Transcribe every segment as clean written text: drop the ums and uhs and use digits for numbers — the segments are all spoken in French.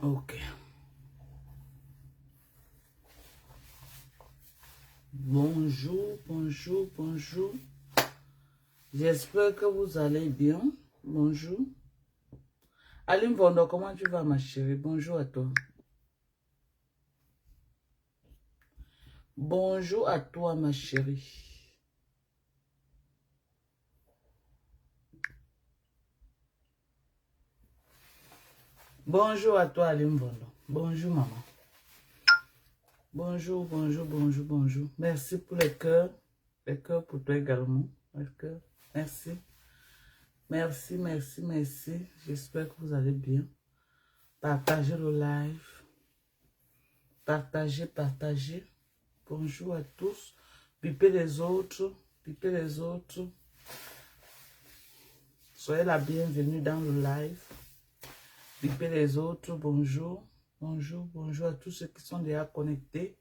Ok. Bonjour, bonjour, bonjour. J'espère que vous allez bien. Bonjour. Aline Vondo, comment tu vas, ma chérie? Bonjour à toi. Bonjour à toi, ma chérie. Bonjour à toi, Aline Vondo. Bonjour, maman. Bonjour, bonjour, bonjour, bonjour. Merci pour les cœurs. Les cœurs pour toi également. Les cœurs. Merci. Merci, merci, merci. J'espère que vous allez bien. Partagez le live. Partagez, partagez. Bonjour à tous. Pipez les autres. Pipez les autres. Soyez la bienvenue dans le live. Pipez les autres. Bonjour. Bonjour, bonjour à tous ceux qui sont déjà connectés.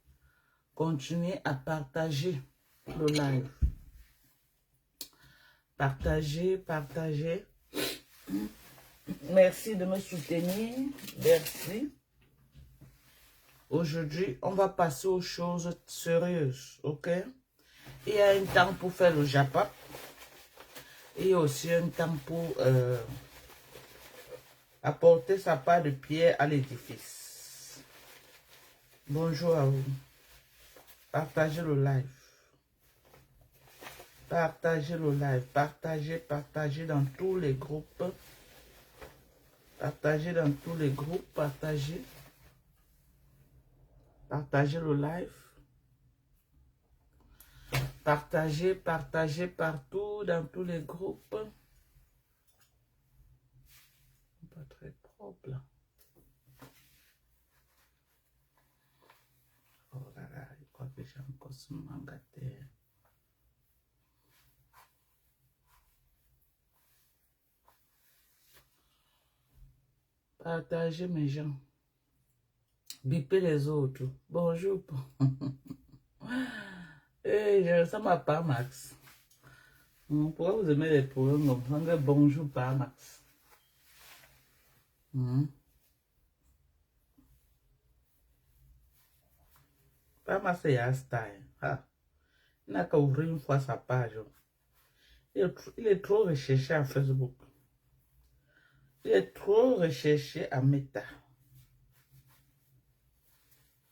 Continuez à partager le live. Partagez, partagez. Merci de me soutenir. Merci. Aujourd'hui, on va passer aux choses sérieuses, ok? Il y a un temps pour faire le japa. Et il y a aussi un temps pour apporter sa part de pierre à l'édifice. Bonjour à vous. Partagez le live. Partagez le live. Partagez, partagez dans tous les groupes. Partagez dans tous les groupes. Partagez. Partagez le live. Partagez, partagez partout dans tous les groupes. Pas très propre là. Oh là là, je crois que j'ai encore ce mangateur. Partagez mes gens. Bipez les autres. Bonjour. Hey, je ressemble à pas Max. Pourquoi vous aimez les problèmes comme ça? Bonjour pas Max. Pas Max c'est un style. Ah. Il n'a qu'à ouvrir une fois sa page. Il est trop recherché à Facebook. Il est trop recherché à Meta.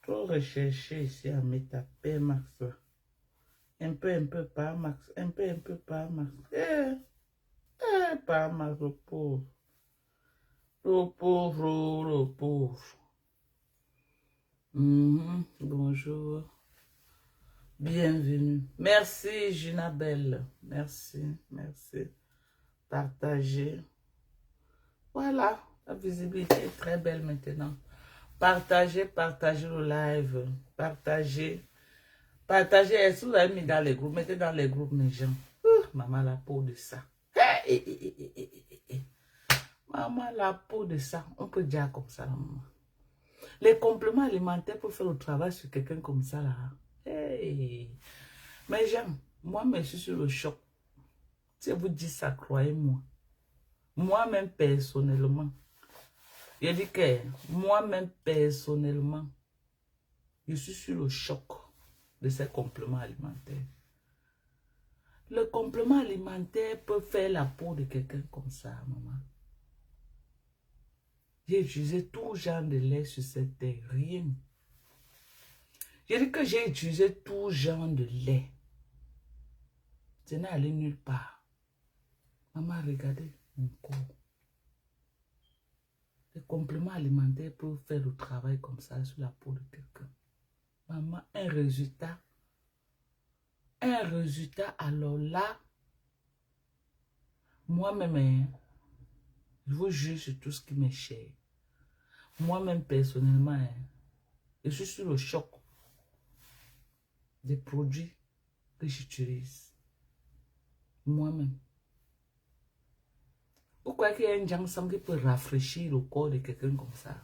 Trop recherché ici à Meta. Père Max. Un peu pas Max. Un peu pas Max. Pas Max, le pauvre. Le pauvre, le pauvre. Bonjour. Bienvenue. Merci, Junabelle. Merci, merci. Partagez. Voilà, la visibilité est très belle maintenant. Partagez, partagez le live. Partagez. Partagez. Est-ce que vous avez mis dans les groupes? Mettez dans les groupes mes gens. Maman, la peau de ça. Maman, la peau de ça. On peut dire comme ça, maman. Les compléments alimentaires pour faire le travail sur quelqu'un comme ça, là. Hey. Mais j'aime. Moi-même, je suis sur le choc. Si je vous dis ça, croyez-moi. Moi-même, personnellement. Je dis que moi-même, personnellement, je suis sur le choc de ces compléments alimentaires. Le complément alimentaire peut faire la peau de quelqu'un comme ça, maman. J'ai utilisé tout genre de lait sur cette terre, rien. J'ai dit que j'ai utilisé tout genre de lait. Je n'ai allé nulle part. Maman, regardez mon corps. Les compléments alimentaires peuvent faire le travail comme ça sur la peau de quelqu'un. Maman, un résultat, alors là, moi-même, je vous juge sur tout ce qui m'est cher. Moi-même, personnellement, je suis sur le choc des produits que j'utilise. Moi-même. Pourquoi qu'il y a un ginseng qui peut rafraîchir le corps de quelqu'un comme ça?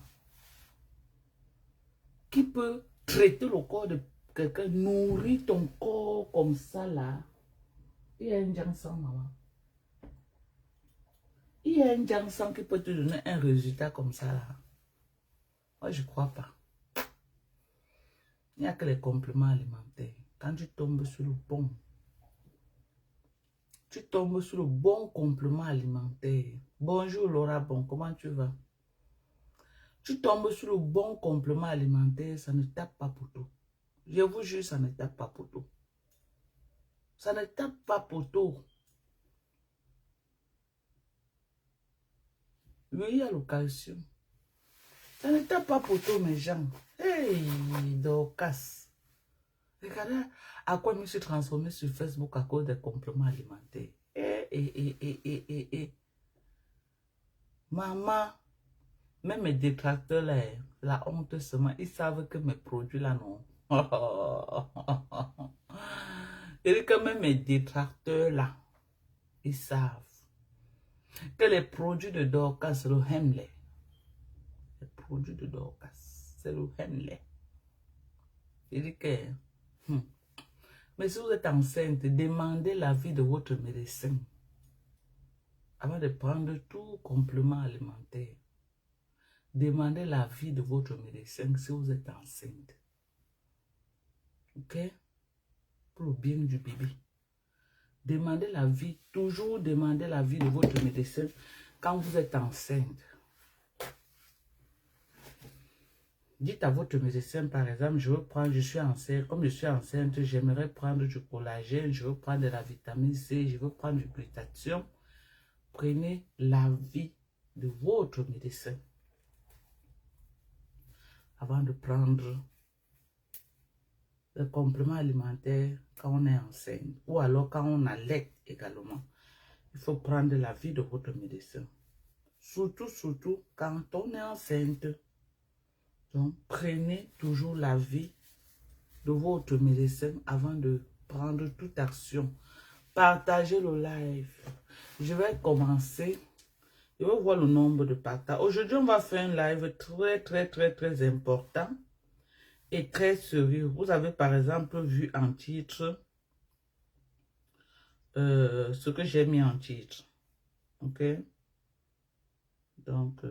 Qui peut traiter le corps de quelqu'un, nourrir ton corps comme ça là? Il y a un ginseng, maman. Il y a un Jansan qui peut te donner un résultat comme ça là. Moi, je ne crois pas. Il n'y a que les compléments alimentaires. Quand tu tombes sur le bon, tu tombes sur le bon complément alimentaire. Bonjour Laura, bon, comment tu vas? Tu tombes sur le bon complément alimentaire, ça ne tape pas pour tout. Je vous jure, ça ne tape pas pour tout. Ça ne tape pas pour tout. Oui, il y a le calcium. Ça ne tape pas pour tout, mes gens. Hey, Dorcas. Regardez à quoi je me suis transformée sur Facebook à cause des compléments alimentaires. Maman, même mes détracteurs, là, la honte seulement, ils savent que mes produits là, non. Et que même mes détracteurs là, ils savent que les produits de Dorcas, c'est le Hemley. Les produits de Dorcas, c'est le Hemley. Il dit que... Mais si vous êtes enceinte, demandez l'avis de votre médecin avant de prendre tout complément alimentaire. Demandez l'avis de votre médecin si vous êtes enceinte. Ok? Pour le bien du bébé. Demandez l'avis, toujours demandez l'avis de votre médecin quand vous êtes enceinte. Dites à votre médecin, par exemple, je suis enceinte, comme je suis enceinte, j'aimerais prendre du collagène, je veux prendre de la vitamine C, je veux prendre du glutathion. Prenez l'avis de votre médecin avant de prendre le complément alimentaire quand on est enceinte ou alors quand on allait également. Il faut prendre l'avis de votre médecin. Surtout quand on est enceinte. Donc, prenez toujours l'avis de votre médecin avant de prendre toute action. Partagez le live. Je vais commencer. Je vais voir le nombre de partages. Aujourd'hui, on va faire un live très important et très sérieux. Vous avez par exemple vu en titre ce que j'ai mis en titre. Ok? Donc,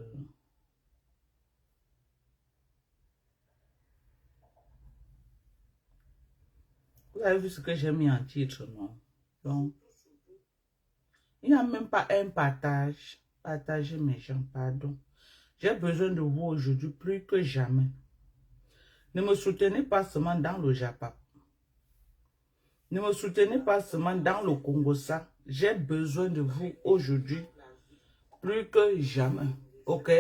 vous avez vu ce que j'ai mis en titre, non? Donc, il n'y a même pas un partage. Partagez mes gens, pardon. J'ai besoin de vous aujourd'hui plus que jamais. Ne me soutenez pas seulement dans le Japon. Ne me soutenez pas seulement dans le Congo-Ça. J'ai besoin de vous aujourd'hui plus que jamais. Ok?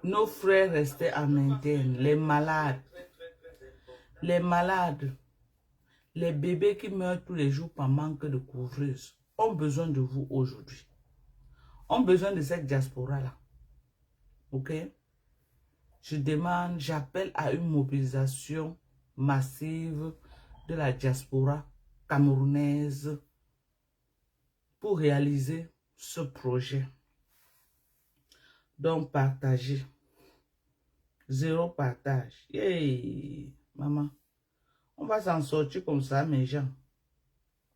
Nos frères restés en interne, les malades, les bébés qui meurent tous les jours par manque de couvreuse ont besoin de vous aujourd'hui. Ont besoin de cette diaspora-là. Ok? Je demande, j'appelle à une mobilisation massive de la diaspora camerounaise pour réaliser ce projet. Donc, partagez. Zéro partage. Hey, maman. On va s'en sortir comme ça, mes gens.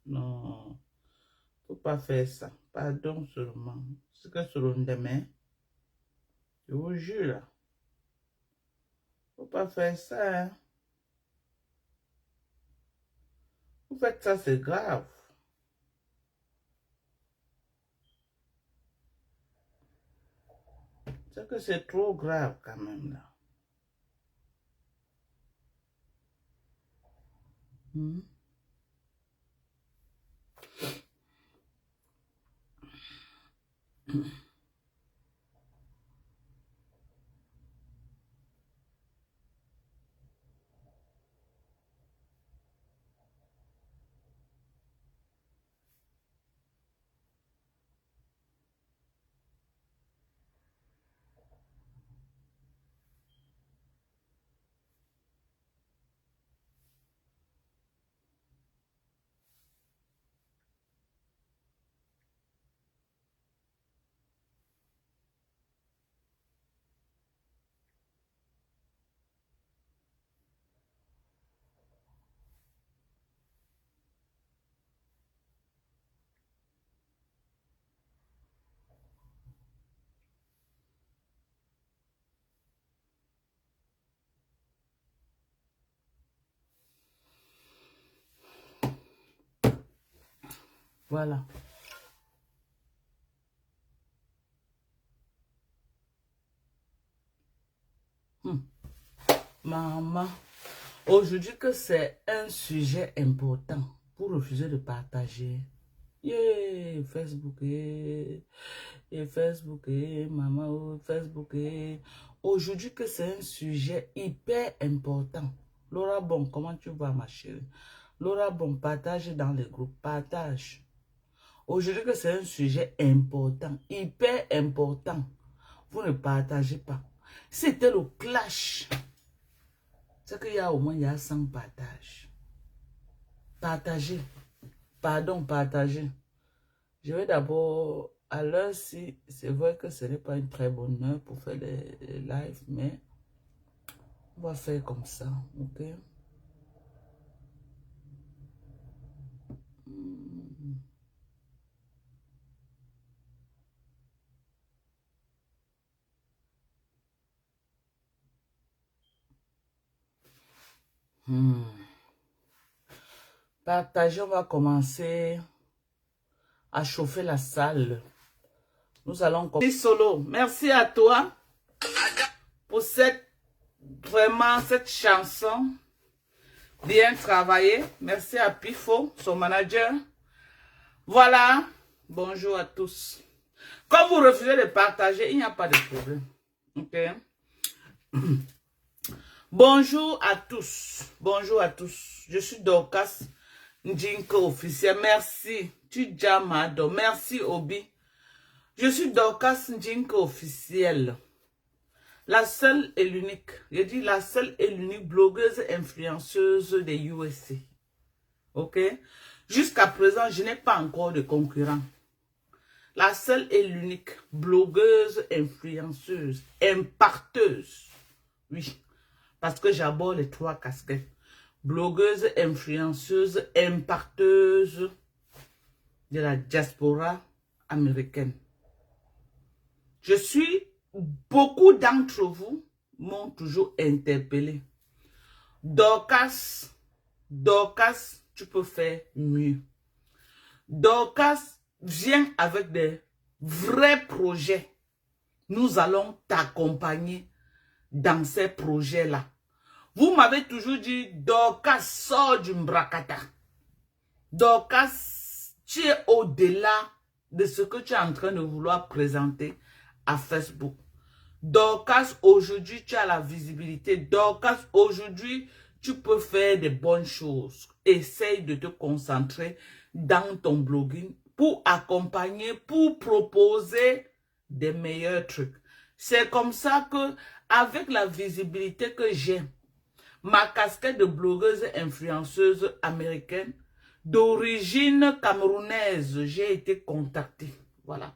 Non. Faut pas faire ça. Pardon seulement. C'est que sur le demain. Je vous jure là. Faut pas faire ça. Hein. Vous faites ça, c'est grave. C'est que c'est trop grave quand même là. Hmm. Voilà. Maman, aujourd'hui que c'est un sujet important pour refuser de partager. Yeah, Facebook, et Facebook, maman, Facebook. Aujourd'hui que c'est un sujet hyper important. Laura, bon, comment tu vas, ma chérie? Laura, bon, partage dans les groupes, partage. Aujourd'hui que c'est un sujet important, hyper important. Vous ne partagez pas. C'était le clash. C'est qu'il y a au moins, il y a 100 partages. Partagez. Pardon, partagez. Je vais d'abord, à l'heure si c'est vrai que ce n'est pas une très bonne heure pour faire les lives, mais on va faire comme ça, ok? Partagez, on va commencer à chauffer la salle. Nous allons commencer solo. Merci à toi pour vraiment cette chanson. Bien travaillé. Merci à Pifo, son manager. Voilà. Bonjour à tous. Comme vous refusez de partager, il n'y a pas de problème. Ok? Bonjour à tous. Bonjour à tous. Je suis Dorcas Njinko officiel. Merci. Tujamado. Merci Obi. Je suis Dorcas Njinko officiel. La seule et l'unique. Je dis la seule et l'unique blogueuse influenceuse des USA. Ok? Jusqu'à présent, je n'ai pas encore de concurrent. La seule et l'unique blogueuse influenceuse, imparteuse. Oui. Parce que j'aborde les 3 casquettes. Blogueuse, influenceuse, imparteuse de la diaspora américaine. Beaucoup d'entre vous m'ont toujours interpellé. Dorcas, tu peux faire mieux. Dorcas, viens avec des vrais projets. Nous allons t'accompagner dans ces projets-là. Vous m'avez toujours dit, Dorcas, sors du Mbrakata. Dorcas, tu es au-delà de ce que tu es en train de vouloir présenter à Facebook. Dorcas, aujourd'hui, tu as la visibilité. Dorcas, aujourd'hui, tu peux faire des bonnes choses. Essaye de te concentrer dans ton blogging pour accompagner, pour proposer des meilleurs trucs. C'est comme ça que, avec la visibilité que j'ai, ma casquette de blogueuse influenceuse américaine, d'origine camerounaise, j'ai été contactée. Voilà.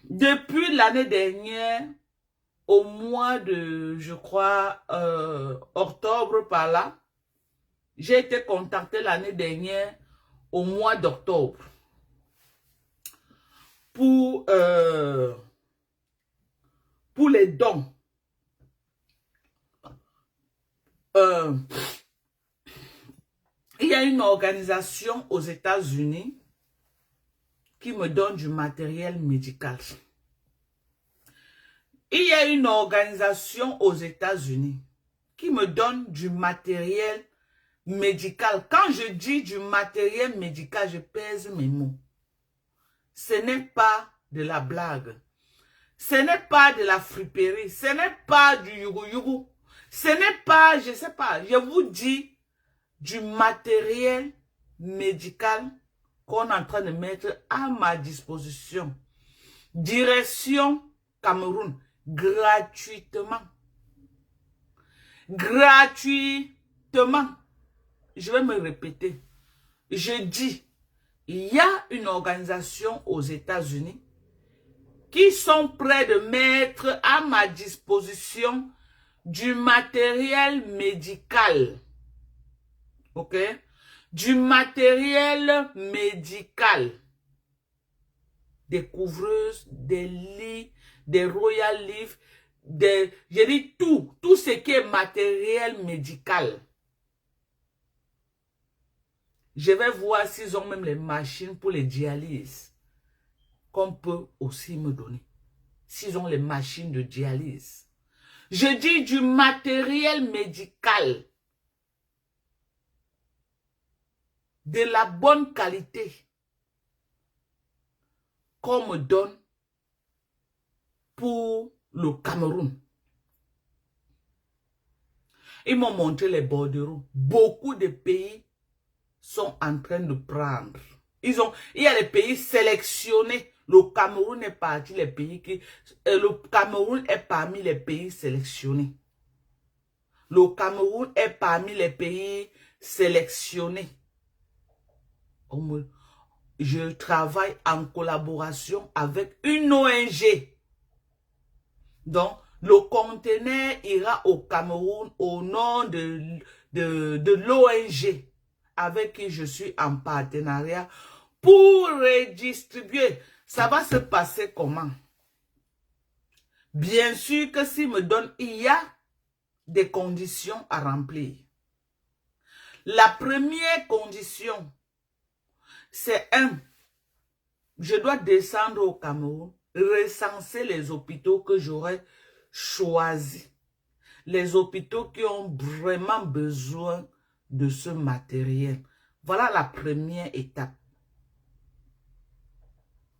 Depuis l'année dernière, au mois de, je crois, octobre par là, j'ai été contactée l'année dernière au mois d'octobre pour les dons. Il y a une organisation aux États-Unis qui me donne du matériel médical. Il y a une organisation aux États-Unis qui me donne du matériel médical. Quand je dis du matériel médical, je pèse mes mots. Ce n'est pas de la blague. Ce n'est pas de la friperie. Ce n'est pas du yougou-yougou. Ce n'est pas, je ne sais pas, je vous dis du matériel médical qu'on est en train de mettre à ma disposition. Direction Cameroun. Gratuitement. Gratuitement. Je vais me répéter. Je dis, il y a une organisation aux États-Unis qui sont prêts de mettre à ma disposition du matériel médical. Ok? Du matériel médical. Des couvreuses, des lits, des royal leaf, je dis tout ce qui est matériel médical. Je vais voir s'ils ont même les machines pour les dialyses qu'on peut aussi me donner. S'ils ont les machines de dialyse. Je dis du matériel médical. De la bonne qualité. Qu'on me donne pour le Cameroun. Ils m'ont montré les bordereaux. Beaucoup de pays sont en train de prendre. Il y a les pays sélectionnés. Le Cameroun est parmi les pays le Cameroun est parmi les pays sélectionnés. Le Cameroun est parmi les pays sélectionnés. Je travaille en collaboration avec une ONG. Donc, le conteneur ira au Cameroun au nom de l'ONG avec qui je suis en partenariat pour redistribuer. Ça va se passer comment? Bien sûr que s'il me donne, il y a des conditions à remplir. La première condition, c'est je dois descendre au Cameroun, recenser les hôpitaux que j'aurais choisis. Les hôpitaux qui ont vraiment besoin de ce matériel. Voilà la première étape.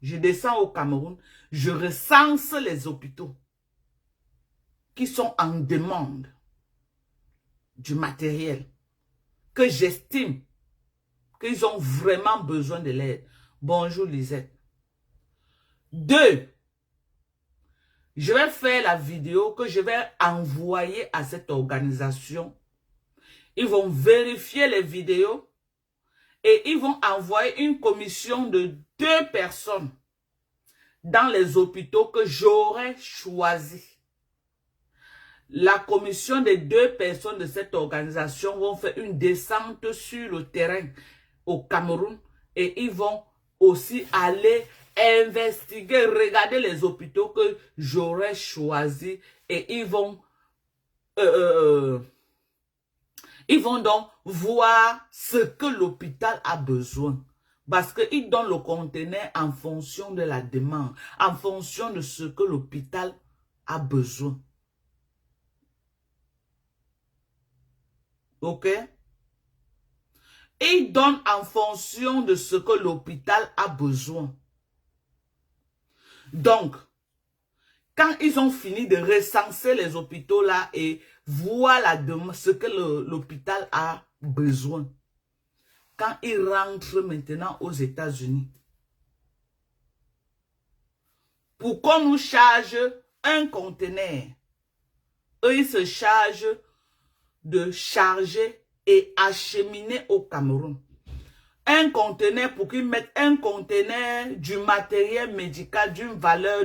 Je descends au Cameroun, je recense les hôpitaux qui sont en demande du matériel que j'estime qu'ils ont vraiment besoin de l'aide. Bonjour Lisette. 2. Je vais faire la vidéo que je vais envoyer à cette organisation. Ils vont vérifier les vidéos et ils vont envoyer une commission de 2 personnes dans les hôpitaux que j'aurais choisis. La commission des 2 personnes de cette organisation vont faire une descente sur le terrain au Cameroun et ils vont aussi aller investiguer, regarder les hôpitaux que j'aurais choisis et ils vont donc voir ce que l'hôpital a besoin. Parce qu'ils donnent le conteneur en fonction de la demande, en fonction de ce que l'hôpital a besoin. Ok? Ils donnent en fonction de ce que l'hôpital a besoin. Donc, quand ils ont fini de recenser les hôpitaux là et voir ce que l'hôpital a besoin, quand ils rentrent maintenant aux États-Unis, pour qu'on nous charge un conteneur, eux ils se chargent de charger et acheminer au Cameroun. Un conteneur, pour qu'ils mettent un conteneur du matériel médical d'une valeur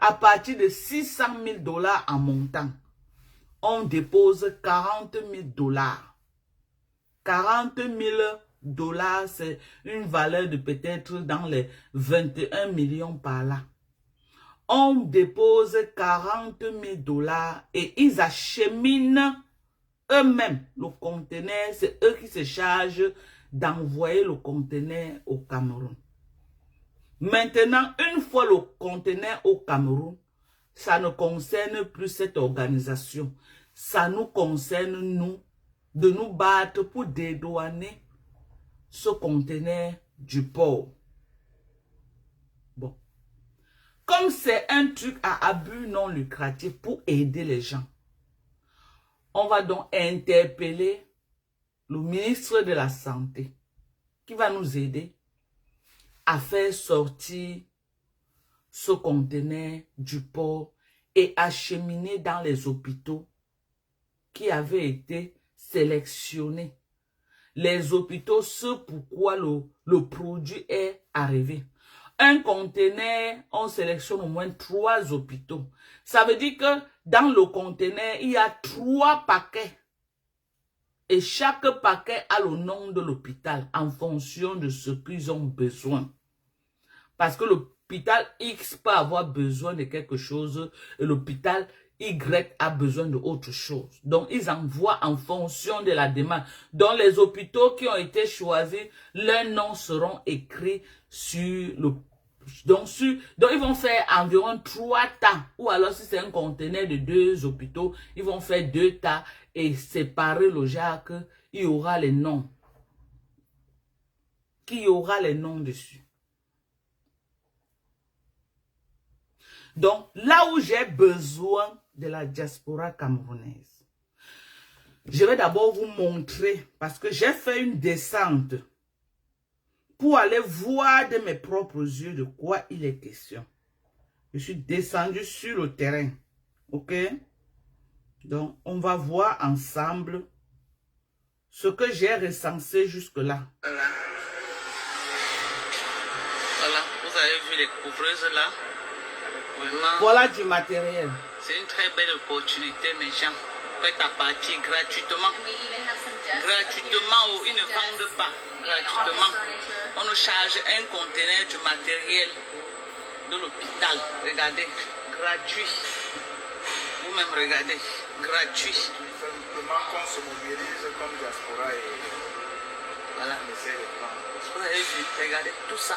à partir de 600 000 $ en montant. On dépose 40 000 $. 40 000 $, c'est une valeur de peut-être dans les 21 millions par là. On dépose 40 000 $ et ils acheminent eux-mêmes le conteneur. C'est eux qui se chargent d'envoyer le conteneur au Cameroun. Maintenant, une fois le conteneur au Cameroun, ça ne concerne plus cette organisation. Ça nous concerne, nous, de nous battre pour dédouaner ce conteneur du port. Bon. Comme c'est un truc à abus non lucratif pour aider les gens, on va donc interpeller le ministre de la Santé qui va nous aider à faire sortir ce conteneur du port et acheminer dans les hôpitaux qui avaient été sélectionnés. Les hôpitaux, ce pourquoi le produit est arrivé. Un conteneur, on sélectionne au moins 3 hôpitaux. Ça veut dire que dans le conteneur, il y a 3 paquets. Et chaque paquet a le nom de l'hôpital en fonction de ce qu'ils ont besoin. Parce que l'hôpital X peut avoir besoin de quelque chose et l'hôpital Y a besoin d'autre chose. Donc, ils envoient en fonction de la demande. Dans les hôpitaux qui ont été choisis, leurs noms seront écrits sur le... Donc, ils vont faire environ 3 tas. Ou alors, si c'est un conteneur de 2 hôpitaux, ils vont faire 2 tas et séparer le genre qu'il y aura les noms. Qu'il y aura les noms dessus. Donc, là où j'ai besoin de la diaspora camerounaise, je vais d'abord vous montrer, parce que j'ai fait une descente pour aller voir de mes propres yeux de quoi il est question. Je suis descendu sur le terrain, ok? Donc, on va voir ensemble ce que j'ai recensé jusque-là. Voilà, vous avez vu les couvreuses là. Vraiment, voilà du matériel. C'est une très belle opportunité, mes gens. Faites à partir gratuitement. Gratuitement ou ils ne vendent pas. Gratuitement. On nous charge un conteneur du matériel de l'hôpital. Regardez, gratuit. Vous-même regardez, gratuit. Simplement qu'on se mobilise comme diaspora et voilà. Vous avez vu, regardez tout ça.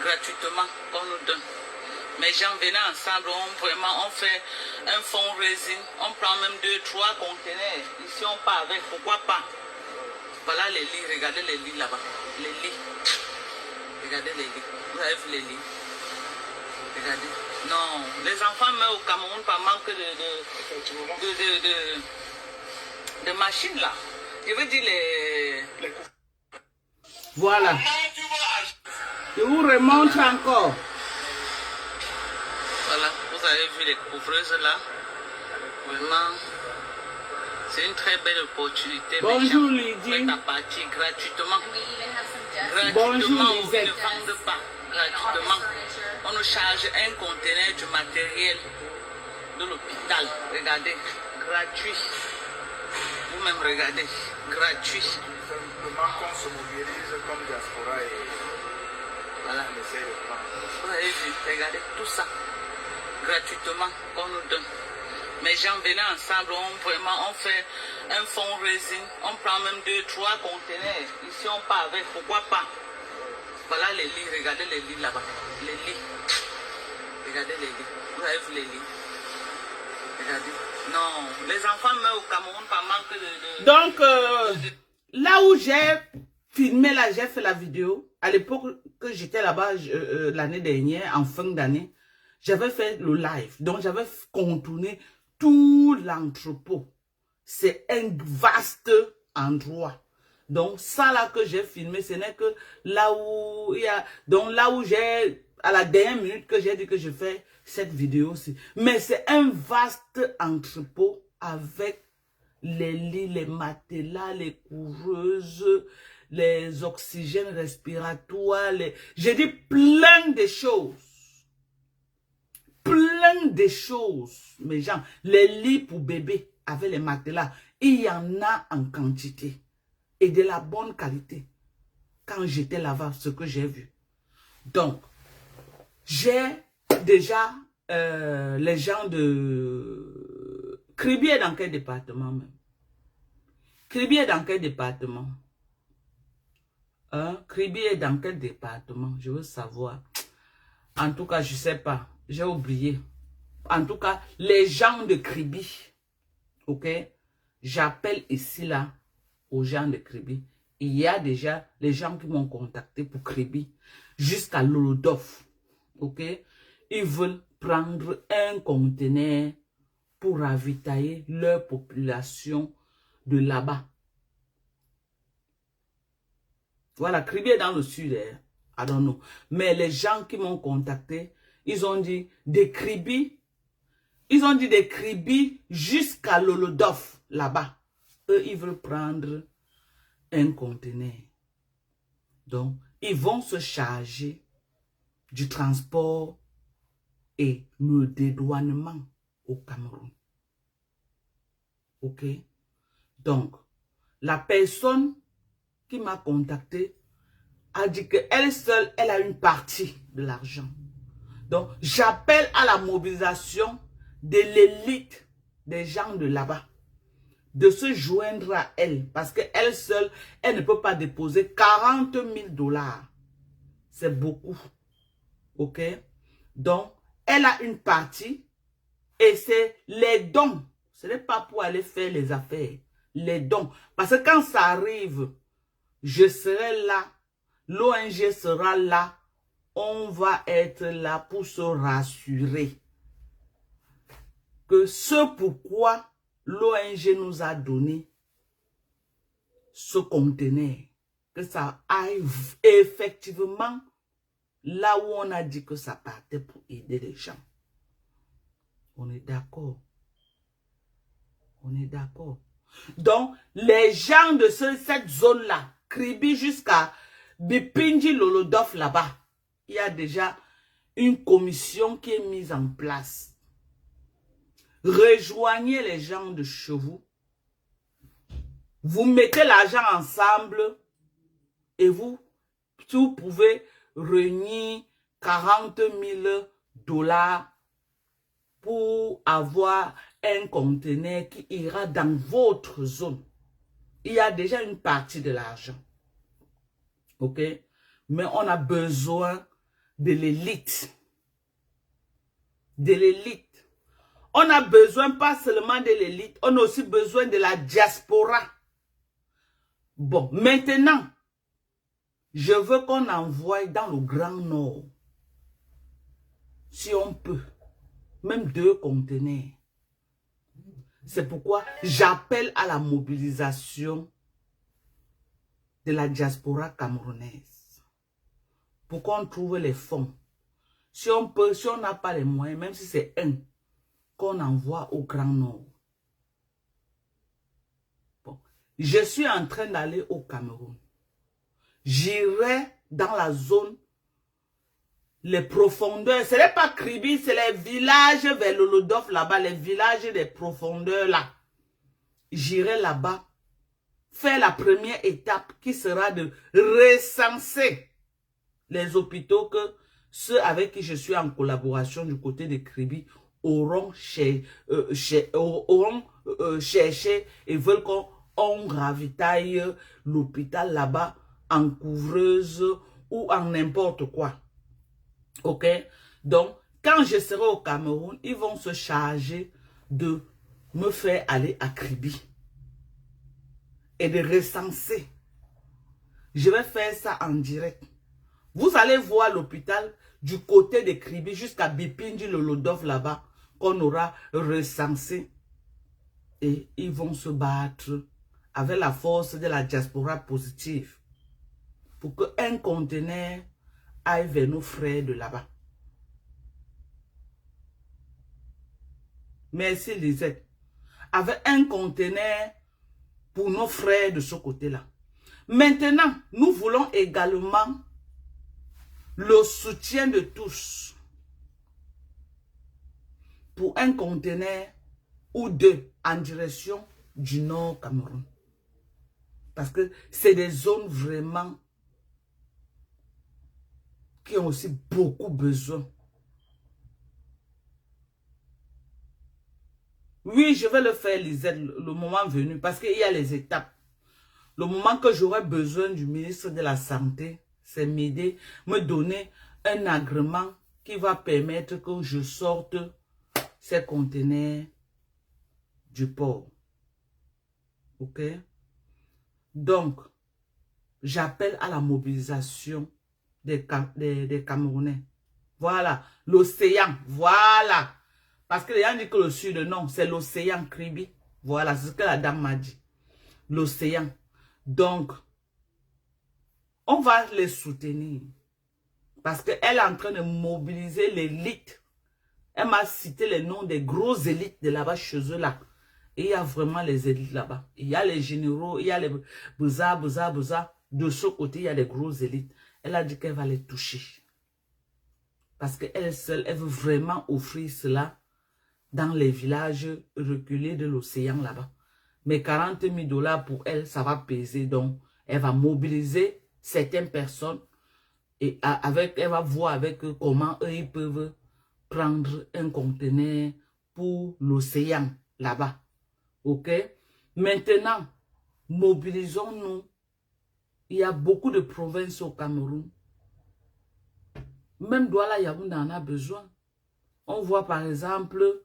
Gratuitement qu'on nous donne. Mes gens venaient ensemble, on fait un fundraising, on prend même 2-3 conteneurs. Ici on part avec, pourquoi pas? Voilà les lits, regardez les lits là-bas. Les lits. Regardez les lits. Vous avez vu les lits? Regardez. Non, les enfants meurent au Cameroun par manque de machines là. Je veux dire les... Voilà. Je vous remontre encore. Voilà, vous avez vu les couvreuses là. Vraiment, c'est une très belle opportunité. Bonjour Lydie. Faites à partir gratuitement. Gratuitement ou ils ne vendent pas. Gratuitement. On nous charge un conteneur du matériel de l'hôpital. Regardez, gratuit. Vous-même regardez, gratuit. Simplement qu'on se mobilise comme diaspora et voilà. Vous avez vu, regardez tout ça. Gratuitement qu'on nous donne. Mes gens venaient ensemble, on fait un fundraising, on prend même 2-3 conteneurs. Ici on part avec, pourquoi pas? Voilà les lits, regardez les lits là-bas. Les lits. Regardez les lits. Vous avez vu les lits? Regardez. Non, les enfants meurent au Cameroun par manque de... Donc, là où j'ai filmé, là, j'ai fait la vidéo, à l'époque que j'étais là-bas, l'année dernière, en fin d'année, j'avais fait le live. Donc, j'avais contourné tout l'entrepôt. C'est un vaste endroit. Donc, ça là que j'ai filmé, ce n'est que là où il y a... Donc, là où j'ai... À la dernière minute que j'ai dit que je fais cette vidéo-ci. Mais c'est un vaste entrepôt avec les lits, les matelas, les coureuses, les oxygènes respiratoires, j'ai dit plein de choses. Plein de choses, mes gens. Les lits pour bébés avec les matelas, il y en a en quantité. Et de la bonne qualité. Quand j'étais là-bas, ce que j'ai vu. Donc, j'ai déjà les gens de... Kribi est dans quel département même? Kribi est dans quel département? Kribi est dans quel département? Je veux savoir. En tout cas, je ne sais pas. J'ai oublié. En tout cas, les gens de Kribi. Ok? J'appelle ici là aux gens de Kribi. Il y a déjà les gens qui m'ont contacté pour Kribi jusqu'à Lolodof. Ok? Ils veulent prendre un conteneur pour ravitailler leur population de là-bas. Voilà, Kribi est dans le sud. I don't know. Mais les gens qui m'ont contacté, ils ont dit des Kribi. Ils ont dit des Kribi jusqu'à Lolodof, là-bas. Eux, ils veulent prendre un conteneur. Donc, ils vont se charger du transport et le dédouanement au Cameroun. Ok? Donc, la personne qui m'a contacté a dit qu'elle seule, elle a une partie de l'argent. Donc, j'appelle à la mobilisation de l'élite des gens de là-bas de se joindre à elle. Parce qu'elle seule, elle ne peut pas déposer 40 000 dollars. C'est beaucoup. OK? Donc, elle a une partie et c'est les dons. Ce n'est pas pour aller faire les affaires. Les dons. Parce que quand ça arrive, je serai là. L'ONG sera là. On va être là pour se rassurer que ce pourquoi l'ONG nous a donné ce conteneur, que ça aille effectivement là où on a dit que ça partait pour aider les gens. On est d'accord. On est d'accord. Donc, les gens de cette zone-là, Kribi jusqu'à Bipinji Lolodof là-bas, il y a déjà une commission qui est mise en place. Rejoignez les gens de chez vous. Vous mettez l'argent ensemble et vous pouvez réunir 40 000 dollars pour avoir un conteneur qui ira dans votre zone. Il y a déjà une partie de l'argent. OK? Mais on a besoin de l'élite. De l'élite. On a besoin pas seulement de l'élite, on a aussi besoin de la diaspora. Bon, maintenant, je veux qu'on envoie dans le Grand Nord, si on peut, même 2 conteneurs. C'est pourquoi j'appelle à la mobilisation de la diaspora camerounaise pour qu'on trouve les fonds. Si on peut, si on n'a pas les moyens, même si c'est un, qu'on envoie au Grand Nord. Bon. Je suis en train d'aller au Cameroun. J'irai dans la zone, les profondeurs. Ce n'est pas Kribi, c'est les villages vers Lolodof là-bas, les villages des profondeurs là. J'irai là-bas, faire la première étape qui sera de recenser les hôpitaux que ceux avec qui je suis en collaboration du côté de Kribi auront cherché et veulent qu'on ravitaille l'hôpital là-bas en couvreuse ou en n'importe quoi. OK? Donc, quand je serai au Cameroun, ils vont se charger de me faire aller à Kribi et de recenser. Je vais faire ça en direct. Vous allez voir l'hôpital du côté de Kribi jusqu'à Bipinji Lolodof là-bas qu'on aura recensé et ils vont se battre avec la force de la diaspora positive pour qu'un conteneur aille vers nos frères de là-bas. Merci Lisette. Avec un conteneur pour nos frères de ce côté-là. Maintenant, nous voulons également le soutien de tous pour un conteneur ou 2 en direction du Nord Cameroun. Parce que c'est des zones vraiment qui ont aussi beaucoup besoin. Oui, je vais le faire, Lisette, le moment venu, parce qu'il y a les étapes. Le moment que j'aurai besoin du ministre de la Santé, c'est m'aider, me donner un agrément qui va permettre que je sorte ces conteneurs du port. OK? Donc, j'appelle à la mobilisation des Camerounais. Voilà, l'océan, voilà. Parce que les gens disent que le sud, non, c'est l'océan Kribi. Voilà, c'est ce que la dame m'a dit. L'océan. Donc, on va les soutenir. Parce qu'elle est en train de mobiliser l'élite. Elle m'a cité les noms des grosses élites de là-bas chez eux là. Et il y a vraiment les élites là-bas. Il y a les généraux, il y a les bouza. De ce côté, il y a les grosses élites. Elle a dit qu'elle va les toucher. Parce qu'elle seule, elle veut vraiment offrir cela dans les villages reculés de l'océan là-bas. Mais 40 000 dollars pour elle, ça va peser. Donc, elle va mobiliser certaines personnes et elle va voir avec eux comment eux ils peuvent prendre un conteneur pour l'océan, là-bas. OK? Maintenant, mobilisons-nous. Il y a beaucoup de provinces au Cameroun. Même Douala Yaoundé en a besoin. On voit par exemple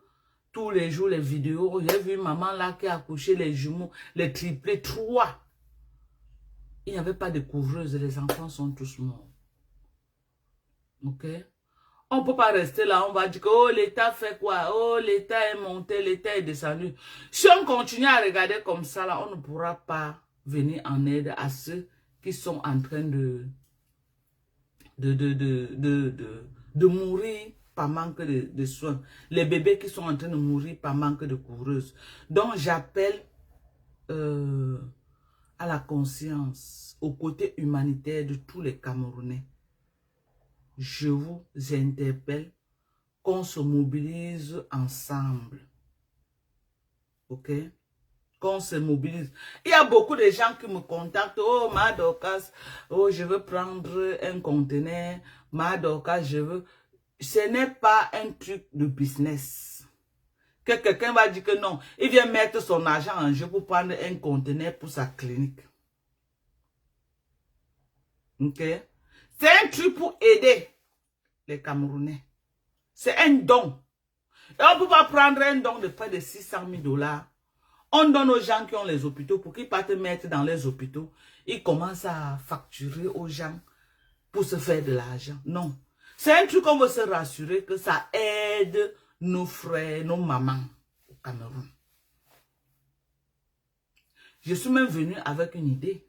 tous les jours les vidéos. J'ai vu une maman là qui a accouché les jumeaux, les triplés, 3. Il n'y avait pas de couvreuse, les enfants sont tous morts. Ok? On ne peut pas rester là, on va dire que oh, l'État fait quoi? Oh, l'État est monté, l'État est descendu. Si on continue à regarder comme ça, là, on ne pourra pas venir en aide à ceux qui sont en train de mourir par manque de soins. Les bébés qui sont en train de mourir par manque de couvreuses. Donc, j'appelle à la conscience, au côté humanitaire de tous les Camerounais. Je vous interpelle qu'on se mobilise ensemble. Ok? Qu'on se mobilise. Il y a beaucoup de gens qui me contactent. Oh, Madokas, oh, je veux prendre un conteneur. Madokas, je veux... Ce n'est pas un truc de business. Que quelqu'un va dire que non, il vient mettre son argent en jeu pour prendre un conteneur pour sa clinique. Ok? C'est un truc pour aider les Camerounais. C'est un don. Et on ne peut pas prendre un don de près de 600 000 $. On donne aux gens qui ont les hôpitaux pour qu'ils partent mettre dans les hôpitaux. Ils commencent à facturer aux gens pour se faire de l'argent. Non. C'est un truc qu'on veut se rassurer que ça aide nos frères, nos mamans au Cameroun. Je suis même venu avec une idée.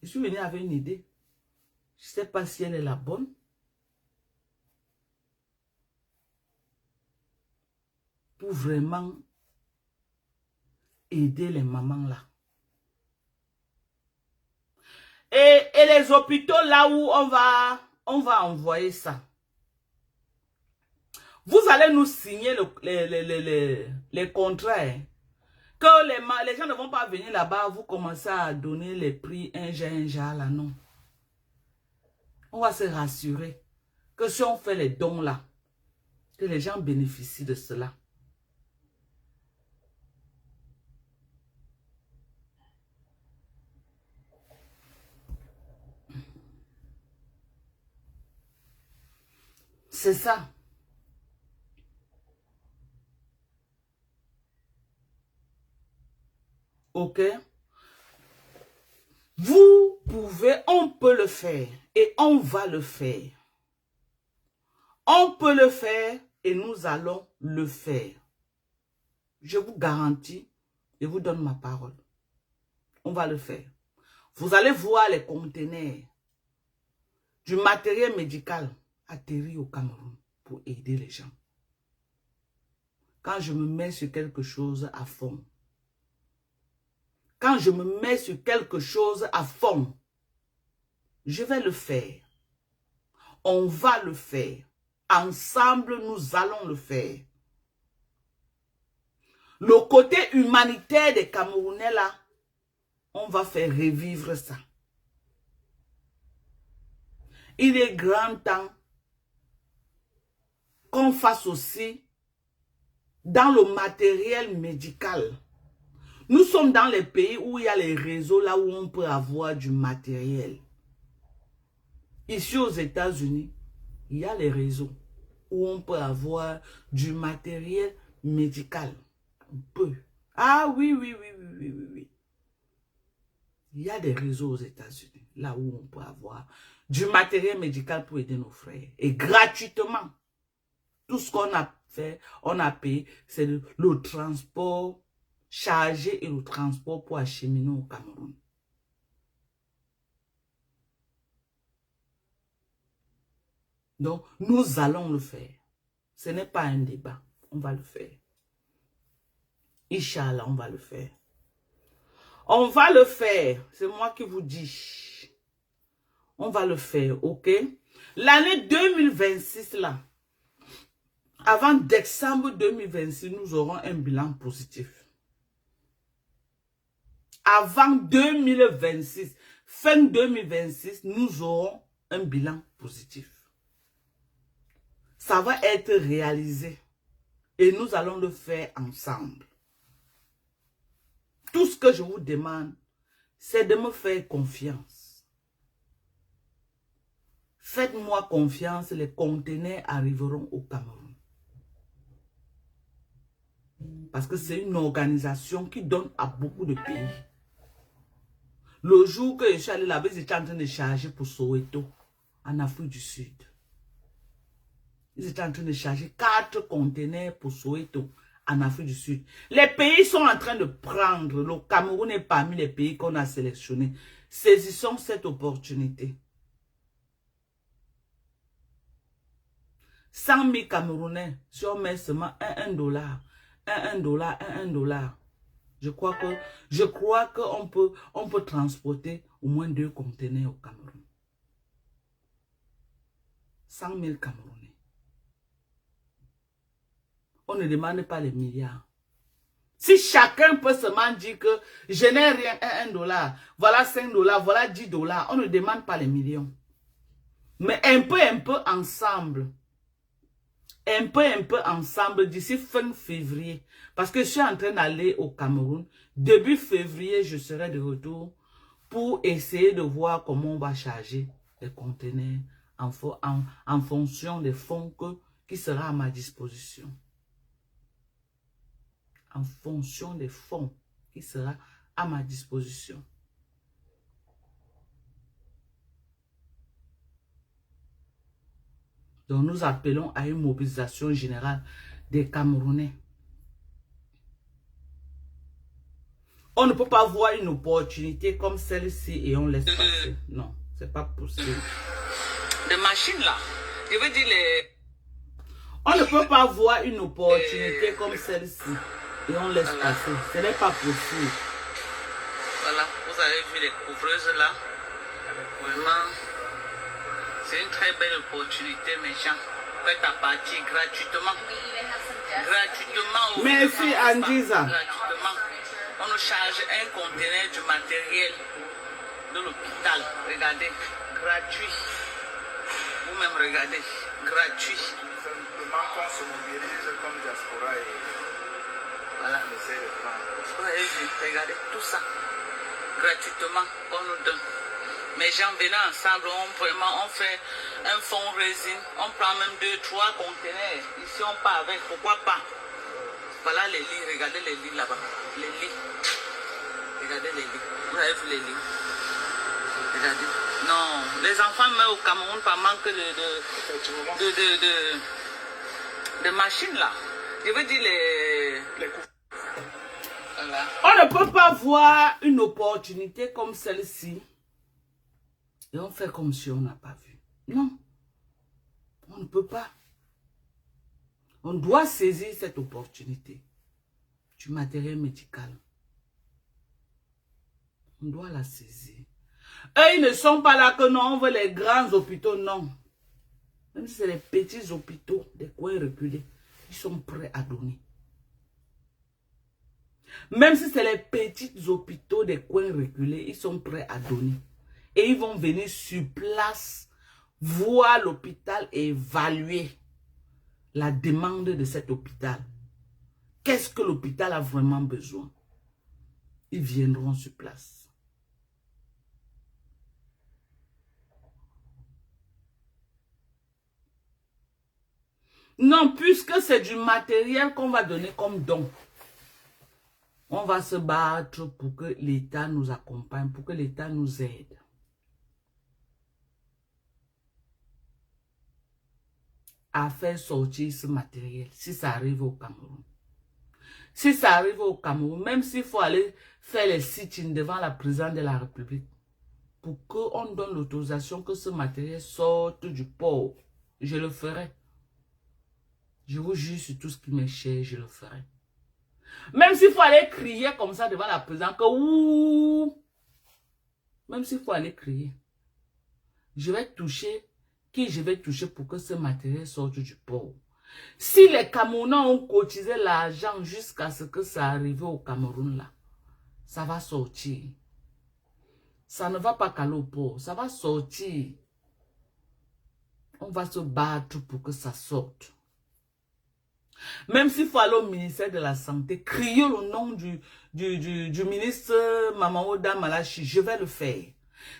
Je suis venu avec une idée. Je ne sais pas si elle est la bonne. Pour vraiment aider les mamans là. Et les hôpitaux là où on va envoyer ça. Vous allez nous signer les contrats. Hein. Que les gens ne vont pas venir là-bas, vous commencez à donner les prix un jar là, non. On va se rassurer que si on fait les dons là, que les gens bénéficient de cela. C'est ça. Ok? Vous pouvez, on peut le faire et on va le faire. On peut le faire et nous allons le faire. Je vous garantis, je vous donne ma parole. On va le faire. Vous allez voir les conteneurs du matériel médical atterrir au Cameroun pour aider les gens. Quand je me mets sur quelque chose à fond, quand je me mets sur quelque chose à fond, je vais le faire. On va le faire. Ensemble, nous allons le faire. Le côté humanitaire des Camerounais là, on va faire revivre ça. Il est grand temps qu'on fasse aussi dans le matériel médical. Nous sommes dans les pays où il y a les réseaux, là où on peut avoir du matériel. Ici aux États-Unis, il y a les réseaux où on peut avoir du matériel médical. On peut. Ah oui, oui, oui, oui, oui, oui, oui. Il y a des réseaux aux États-Unis, là où on peut avoir du matériel médical pour aider nos frères. Et gratuitement. Tout ce qu'on a fait, on a payé, c'est le transport chargé et le transport pour acheminer au Cameroun. Donc, nous allons le faire. Ce n'est pas un débat. On va le faire. Inch'Allah, on va le faire. On va le faire. C'est moi qui vous dis. On va le faire, ok? L'année 2026, là, avant décembre 2026, nous aurons un bilan positif. Avant 2026, fin 2026, nous aurons un bilan positif. Ça va être réalisé. Et nous allons le faire ensemble. Tout ce que je vous demande, c'est de me faire confiance. Faites-moi confiance, les conteneurs arriveront au Cameroun. Parce que c'est une organisation qui donne à beaucoup de pays. Le jour que je suis allé là-bas, ils étaient en train de charger pour Soweto, en Afrique du Sud. Ils étaient en train de charger 4 conteneurs pour Soweto, en Afrique du Sud. Les pays sont en train de prendre. Le Cameroun est parmi les pays qu'on a sélectionnés. Saisissons cette opportunité. 100 000 Camerounais, si on met seulement $1, $1, je crois qu'on peut transporter au moins 2 conteneurs au Cameroun. 100 000 Camerounais. On ne demande pas les milliards. Si chacun peut seulement dire que je n'ai rien, $1, voilà $5, voilà $10, on ne demande pas les millions. Mais un peu ensemble. Un peu ensemble d'ici fin février. Parce que je suis en train d'aller au Cameroun. Début février, je serai de retour pour essayer de voir comment on va charger les conteneurs en fonction des fonds qui sera à ma disposition. En fonction des fonds qui sera à ma disposition. Donc nous appelons à une mobilisation générale des Camerounais. On ne peut pas voir une opportunité comme celle-ci et on laisse passer. Non, c'est pas possible. Les machines là, je veux dire les... On ne peut pas voir une opportunité comme celle-ci et on laisse passer. Ce n'est pas possible. Voilà, vous avez vu les couvreuses là. Vraiment, c'est une très belle opportunité, mes gens. Faites à partir gratuitement. Gratuitement. Merci, Andiza. Gratuitement. On nous charge un conteneur du matériel de l'hôpital. Regardez, gratuit. Vous-même regardez, gratuit. Simplement qu'on se mobilise comme diaspora et voilà. On essaie de prendre. Regardez tout ça. Gratuitement, on nous donne. Mes gens venant ensemble, on fait un fundraising. On prend même 2-3 conteneurs. Ici, on part avec. Pourquoi pas? Voilà les lits. Regardez les lits là-bas. Les lits. Regardez les lits. Vous avez vu les lits? Regardez. Non, les enfants meurent au Cameroun par manque de machines là. Je veux dire les voilà. On ne peut pas voir une opportunité comme celle-ci et on fait comme si on n'a pas vu. Non, on ne peut pas. On doit saisir cette opportunité du matériel médical. On doit la saisir. Eux, ils ne sont pas là que non, on veut les grands hôpitaux, non. Même si c'est les petits hôpitaux, des coins reculés, ils sont prêts à donner. Même si c'est les petits hôpitaux des coins reculés, ils sont prêts à donner. Et ils vont venir sur place, voir l'hôpital et évaluer la demande de cet hôpital. Qu'est-ce que l'hôpital a vraiment besoin? Ils viendront sur place. Non, puisque c'est du matériel qu'on va donner comme don. On va se battre pour que l'État nous accompagne, pour que l'État nous aide. À faire sortir ce matériel, si ça arrive au Cameroun. Si ça arrive au Cameroun, même s'il faut aller faire les sit-ins devant la présidente de la République, pour qu'on donne l'autorisation que ce matériel sorte du port, je le ferai. Je vous jure sur tout ce qui m'est cher, je le ferai. Même s'il faut aller crier comme ça devant la présidente, que ouh, même s'il faut aller crier, je vais toucher qui je vais toucher pour que ce matériel sorte du port. Si les Camerounais ont cotisé l'argent jusqu'à ce que ça arrive au Cameroun là, ça va sortir. Ça ne va pas qu'aller au port, ça va sortir. On va se battre pour que ça sorte. Même s'il faut aller au ministère de la Santé, crier le nom du ministre Mamadou Malachi, je vais le faire.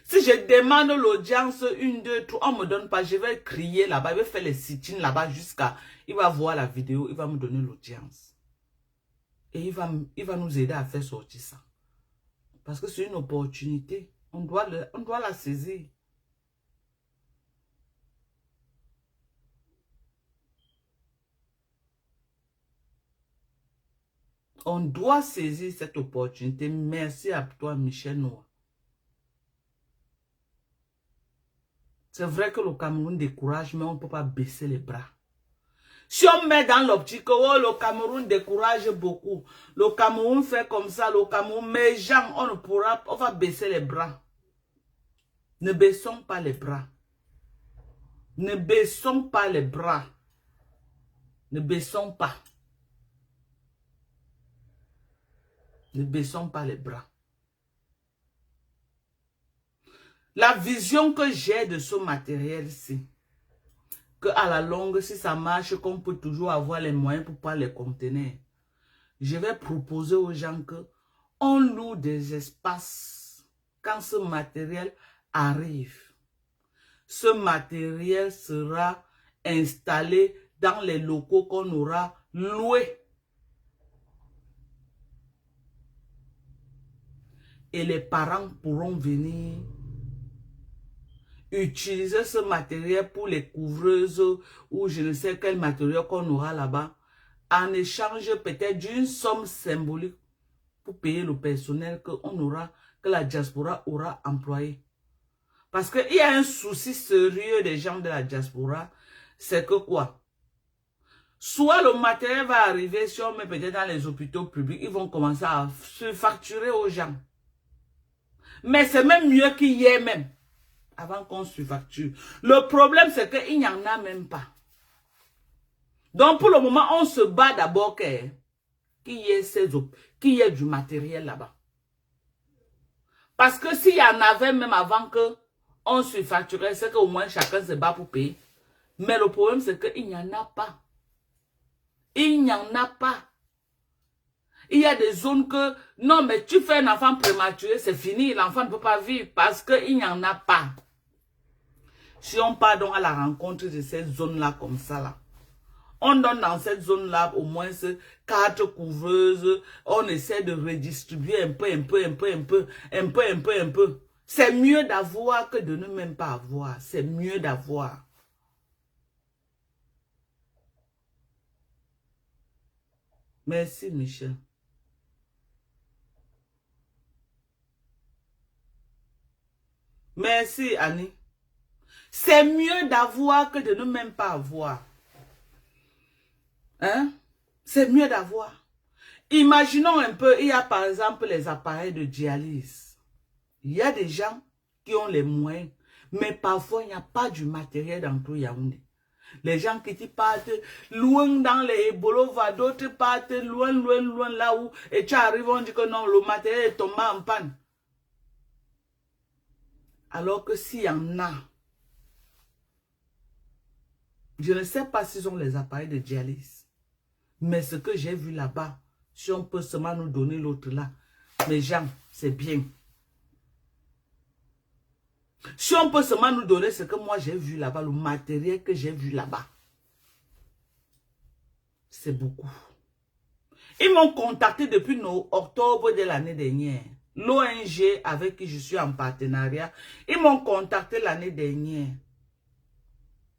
Si je demande l'audience, 1, 2, 3, on ne me donne pas, je vais crier là-bas, je vais faire les sit-ins là-bas jusqu'à... Il va voir la vidéo, il va me donner l'audience. Et il va nous aider à faire sortir ça. Parce que c'est une opportunité. On doit la saisir. On doit saisir cette opportunité. Merci à toi, Michel Noah. C'est vrai que le Cameroun décourage, mais on ne peut pas baisser les bras. Si on met dans l'optique, oh, le Cameroun décourage beaucoup. Le Cameroun fait comme ça, le Cameroun, mais gens, on va baisser les bras. Ne baissons pas les bras. Ne baissons pas les bras. Ne baissons pas. Ne baissons pas les bras. La vision que j'ai de ce matériel-ci, que à la longue, si ça marche, qu'on peut toujours avoir les moyens pour pas les contenir, je vais proposer aux gens que on loue des espaces quand ce matériel arrive. Ce matériel sera installé dans les locaux qu'on aura loués. Et les parents pourront venir utiliser ce matériel pour les couvreuses ou je ne sais quel matériel qu'on aura là-bas en échange peut-être d'une somme symbolique pour payer le personnel que la diaspora aura employé. Parce qu'il y a un souci sérieux des gens de la diaspora, c'est que quoi? Soit le matériel va arriver, si on met peut-être dans les hôpitaux publics, ils vont commencer à se facturer aux gens. Mais c'est même mieux qu'il y ait même, avant qu'on se facture. Le problème, c'est qu'il n'y en a même pas. Donc, pour le moment, on se bat d'abord qu'il y ait du matériel là-bas. Parce que s'il y en avait même avant qu'on se facturait, c'est qu'au moins chacun se bat pour payer. Mais le problème, c'est qu'il n'y en a pas. Il n'y en a pas. Il y a des zones que, non, mais tu fais un enfant prématuré, c'est fini, l'enfant ne peut pas vivre parce qu'il n'y en a pas. Si on part donc à la rencontre de ces zones-là comme ça, là, on donne dans cette zone-là au moins 4 couvreuses, on essaie de redistribuer un peu. C'est mieux d'avoir que de ne même pas avoir. C'est mieux d'avoir. Merci, Michel. Merci, Annie. C'est mieux d'avoir que de ne même pas avoir. Hein? C'est mieux d'avoir. Imaginons un peu, il y a par exemple les appareils de dialyse. Il y a des gens qui ont les moyens, mais parfois il n'y a pas du matériel dans tout Yaoundé. Les gens qui partent loin dans les Bolova, d'autres partent loin là où, et tu arrives, on dit que non, le matériel est tombé en panne. Alors que s'il y en a, je ne sais pas s'ils ont les appareils de dialyse, mais ce que j'ai vu là-bas, si on peut seulement nous donner l'autre là, mes gens, c'est bien. Si on peut seulement nous donner ce que moi j'ai vu là-bas, le matériel que j'ai vu là-bas, c'est beaucoup. Ils m'ont contacté depuis octobre de l'année dernière. L'ONG avec qui je suis en partenariat, ils m'ont contacté l'année dernière.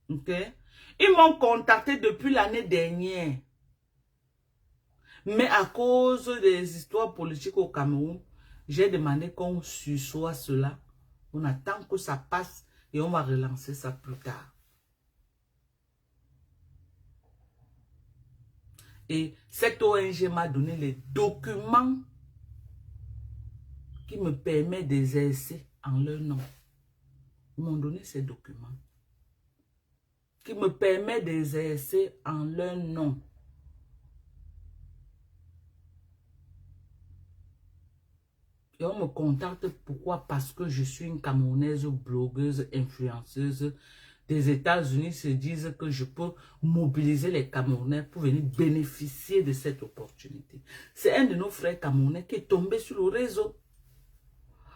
Ok? Ils m'ont contacté depuis l'année dernière. Mais à cause des histoires politiques au Cameroun, j'ai demandé qu'on sussoie cela. On attend que ça passe et on va relancer ça plus tard. Et cette ONG m'a donné les documents qui me permettent d'exercer en leur nom. Ils m'ont donné ces documents qui me permettent d'exercer en leur nom. Et on me contacte pourquoi? Parce que je suis une Camerounaise blogueuse, influenceuse des États-Unis se disent que je peux mobiliser les Camerounais pour venir bénéficier de cette opportunité. C'est un de nos frères Camerounais qui est tombé sur le réseau.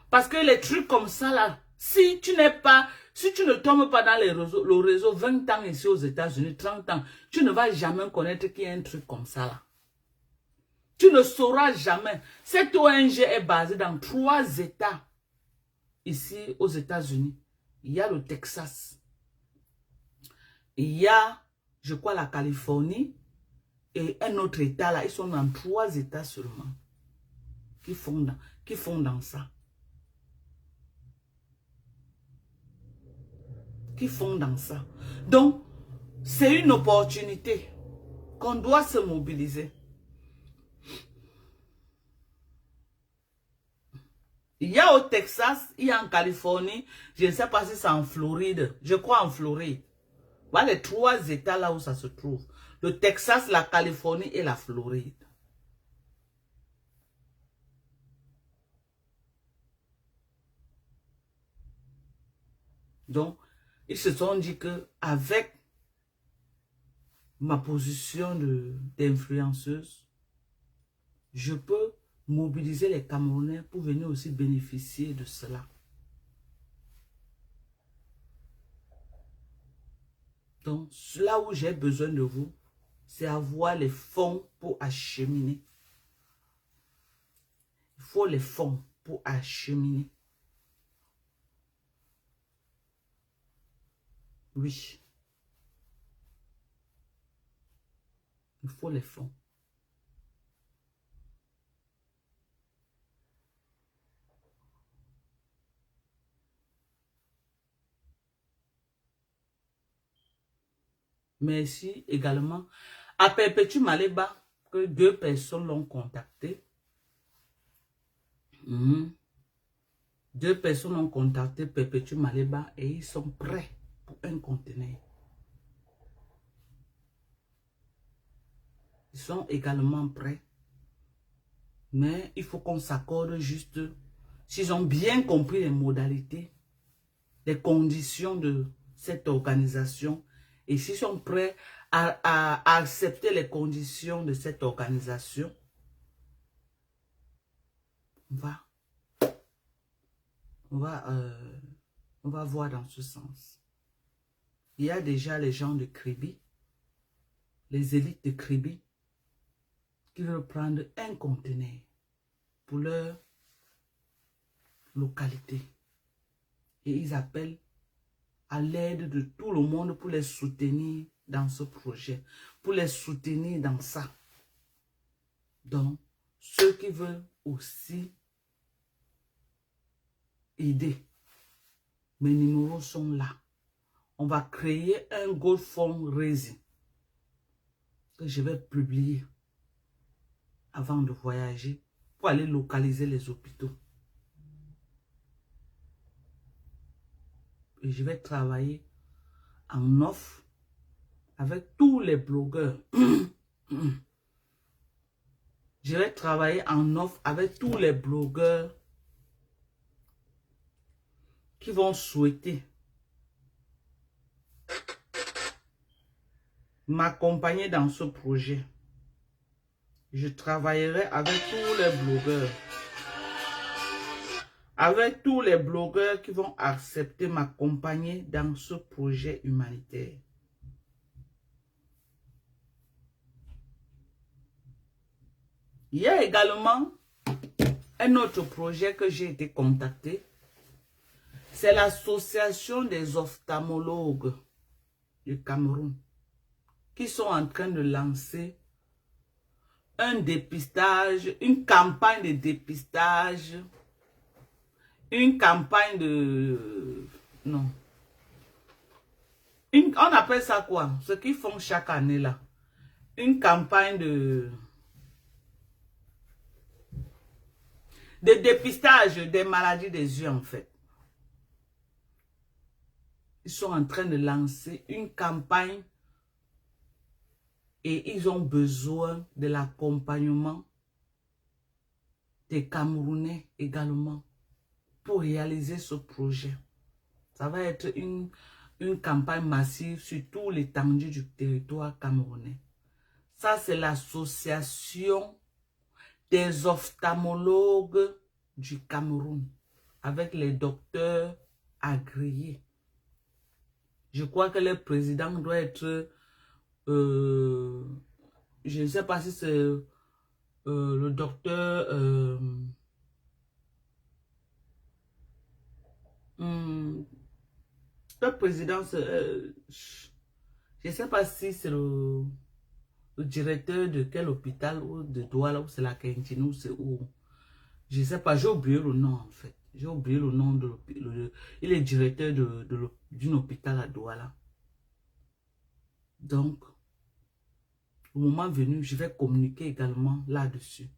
Parce que les trucs comme ça là, si tu ne tombes pas dans le réseau 20 ans ici aux États-Unis, 30 ans, tu ne vas jamais connaître qu'il y a un truc comme ça là. Tu ne sauras jamais. Cette ONG est basée dans 3 États ici aux États-Unis. Il y a le Texas. Il y a, je crois, la Californie et un autre État là. Ils sont dans 3 États seulement qui font dans ça. Qui font dans ça. Donc, c'est une opportunité qu'on doit se mobiliser. Il y a au Texas, il y a en Californie, je ne sais pas si c'est en Floride, je crois en Floride. Voilà les 3 États là où ça se trouve. Le Texas, la Californie et la Floride. Donc, ils se sont dit que avec ma position d'influenceuse, je peux mobiliser les Camerounais pour venir aussi bénéficier de cela. Donc, là où j'ai besoin de vous, c'est avoir les fonds pour acheminer. Il faut les fonds pour acheminer. Oui. Il faut les fonds. Merci également à Perpétue Maleba, que 2 personnes l'ont contacté. 2 personnes ont contacté Perpétue Maleba et ils sont prêts pour un conteneur. Ils sont également prêts. Mais il faut qu'on s'accorde juste, s'ils ont bien compris les modalités, les conditions de cette organisation, et s'ils sont prêts à accepter les conditions de cette organisation, on va voir dans ce sens. Il y a déjà les gens de Kribi, les élites de Kribi, qui veulent prendre un conteneur pour leur localité. Et ils appellent à l'aide de tout le monde pour les soutenir dans ce projet, pour les soutenir dans ça. Donc, ceux qui veulent aussi aider, mes numéros sont là. On va créer un GoFundRaising que je vais publier avant de voyager pour aller localiser les hôpitaux. Et je vais travailler en off avec tous les blogueurs. Je vais travailler en off avec tous les blogueurs qui vont souhaiter m'accompagner dans ce projet. Je travaillerai avec tous les blogueurs. Avec tous les blogueurs qui vont accepter m'accompagner dans ce projet humanitaire. Il y a également un autre projet que j'ai été contacté. C'est l'association des ophtalmologues du Cameroun qui sont en train de lancer un dépistage, une campagne de dépistage, une campagne de... Non. On appelle ça quoi? Ce qu'ils font chaque année là. Une campagne de dépistage des maladies des yeux en fait. Ils sont en train de lancer une campagne et ils ont besoin de l'accompagnement des Camerounais également pour réaliser ce projet. Ça va être une une campagne massive sur tout l'étendue du territoire camerounais. Ça, c'est l'association des ophtalmologues du Cameroun, avec les docteurs agréés. Je crois que le président doit être, je ne sais pas si c'est le docteur, le président, je ne sais pas si c'est le directeur de quel hôpital ou de Douala ou c'est la Kentine ou c'est où. Je ne sais pas, j'ai oublié le nom en fait. J'ai oublié le nom de l'hôpital. Il est directeur d'un hôpital à Douala. Donc, au moment venu, je vais communiquer également là-dessus.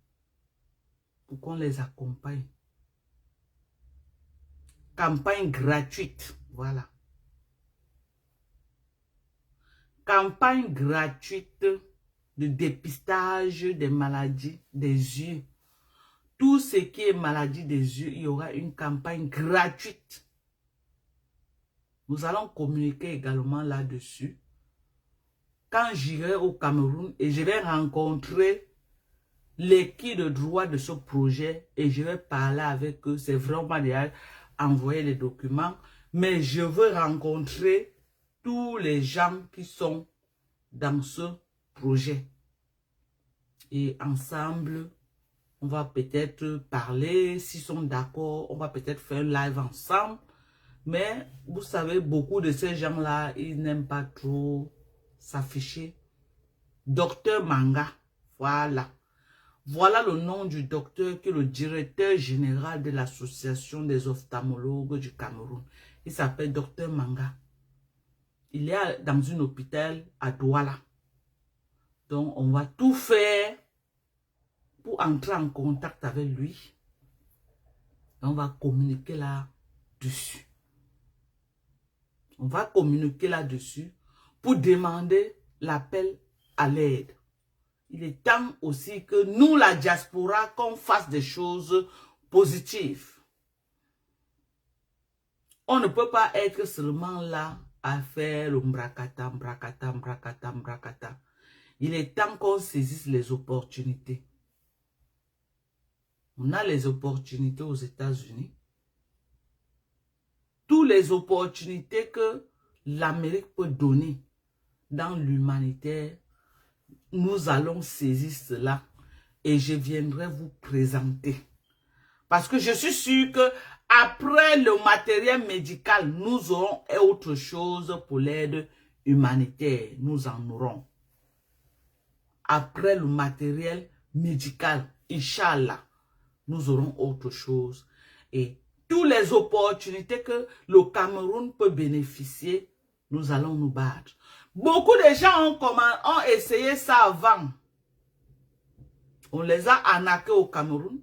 Pour qu'on les accompagne. Campagne gratuite. Voilà. Campagne gratuite de dépistage des maladies des yeux. Tout ce qui est maladie des yeux, il y aura une campagne gratuite. Nous allons communiquer également là-dessus. Quand j'irai au Cameroun et je vais rencontrer l'équipe de droit de ce projet et je vais parler avec eux, c'est vraiment déjà envoyer les documents, mais je veux rencontrer tous les gens qui sont dans ce projet. Et ensemble, on va peut-être parler, s'ils sont d'accord, on va peut-être faire un live ensemble. Mais vous savez, beaucoup de ces gens-là, ils n'aiment pas trop s'afficher. Docteur Manga, voilà. Voilà le nom du docteur qui est le directeur général de l'association des ophtalmologues du Cameroun. Il s'appelle docteur Manga. Il est dans un hôpital à Douala. Donc, on va tout faire pour entrer en contact avec lui. On va communiquer là-dessus. On va communiquer là-dessus pour demander l'appel à l'aide. Il est temps aussi que nous, la diaspora, qu'on fasse des choses positives. On ne peut pas être seulement là à faire le mbrakata, mbrakata, mbrakata, mbrakata. Il est temps qu'on saisisse les opportunités. On a les opportunités aux États-Unis. Toutes les opportunités que l'Amérique peut donner dans l'humanitaire, nous allons saisir cela et je viendrai vous présenter. Parce que je suis sûr que après le matériel médical, nous aurons autre chose pour l'aide humanitaire. Nous en aurons. Après le matériel médical, Inch'Allah, nous aurons autre chose. Et toutes les opportunités que le Cameroun peut bénéficier, nous allons nous battre. Beaucoup de gens ont essayé ça avant. On les a arnaqués au Cameroun.